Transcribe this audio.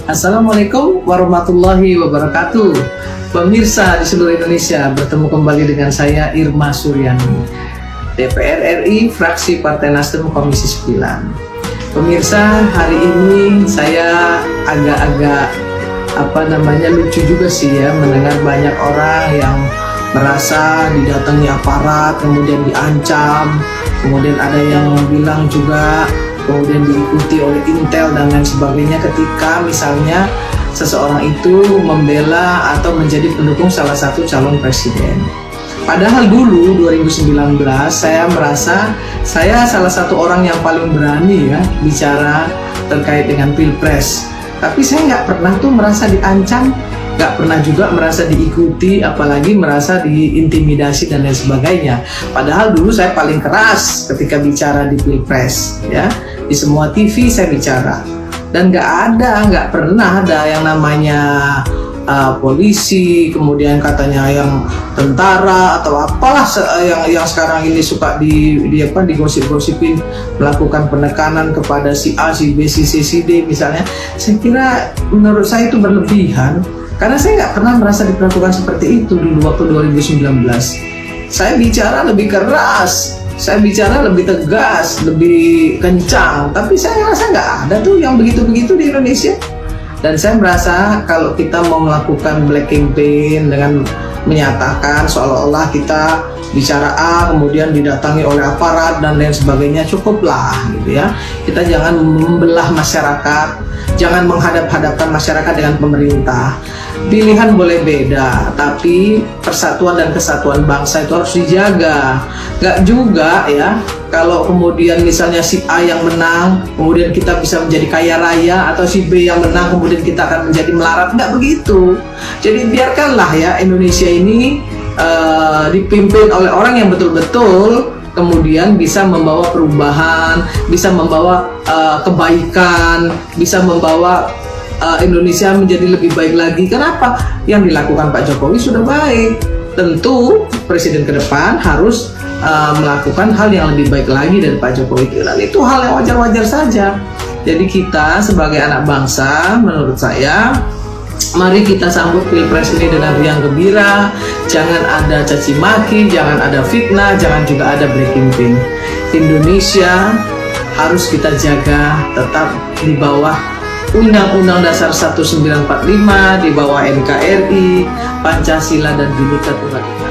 Assalamualaikum warahmatullahi wabarakatuh. Pemirsa di seluruh Indonesia, bertemu kembali dengan saya Irma Suryani, DPR RI, fraksi Partai Nasdem Komisi 9. Pemirsa, hari ini saya agak-agak lucu juga sih ya, mendengar banyak orang yang merasa didatangi aparat, kemudian diancam, kemudian ada yang bilang juga kemudian diikuti oleh intel dan lain sebagainya ketika misalnya seseorang itu membela atau menjadi pendukung salah satu calon presiden. Padahal dulu 2019 saya merasa saya salah satu orang yang paling berani ya bicara terkait dengan Pilpres. Tapi saya nggak pernah tuh merasa diancam, nggak pernah juga merasa diikuti, apalagi merasa diintimidasi dan lain sebagainya. Padahal dulu saya paling keras ketika bicara di Pilpres ya. Di semua TV saya bicara, dan nggak pernah ada yang namanya polisi, kemudian katanya yang tentara atau apalah yang sekarang ini suka digosip-gosipin melakukan penekanan kepada si A, si B, si C, si D misalnya. Saya kira menurut saya itu berlebihan, karena saya nggak pernah merasa diperlakukan seperti itu dulu waktu 2019. Saya bicara lebih keras, saya bicara lebih tegas, lebih kencang, tapi saya rasa nggak ada tuh yang begitu-begitu di Indonesia. Dan saya merasa kalau kita mau melakukan black campaign dengan menyatakan seolah-olah kita bicara A kemudian didatangi oleh aparat dan lain sebagainya, cukuplah gitu ya. Kita jangan membelah masyarakat, jangan menghadap-hadapkan masyarakat dengan pemerintah. Pilihan boleh beda, tapi persatuan dan kesatuan bangsa itu harus dijaga. Nggak juga ya, kalau kemudian misalnya si A yang menang, kemudian kita bisa menjadi kaya raya, atau si B yang menang, kemudian kita akan menjadi melarat. Nggak begitu. Jadi biarkanlah ya Indonesia ini dipimpin oleh orang yang betul-betul kemudian bisa membawa perubahan, bisa membawa kebaikan, bisa membawa Indonesia menjadi lebih baik lagi. Kenapa? Yang dilakukan Pak Jokowi sudah baik. Tentu presiden ke depan harus melakukan hal yang lebih baik lagi dari Pak Jokowi, dan itu hal yang wajar-wajar saja. Jadi kita sebagai anak bangsa, menurut saya, mari kita sambut Pilpres ini dengan riang gembira. Jangan ada caci maki, jangan ada fitnah, jangan juga ada black campaign. Indonesia harus kita jaga tetap di bawah Undang-Undang Dasar 1945, di bawah NKRI, Pancasila dan Bhinneka Tunggal Ika.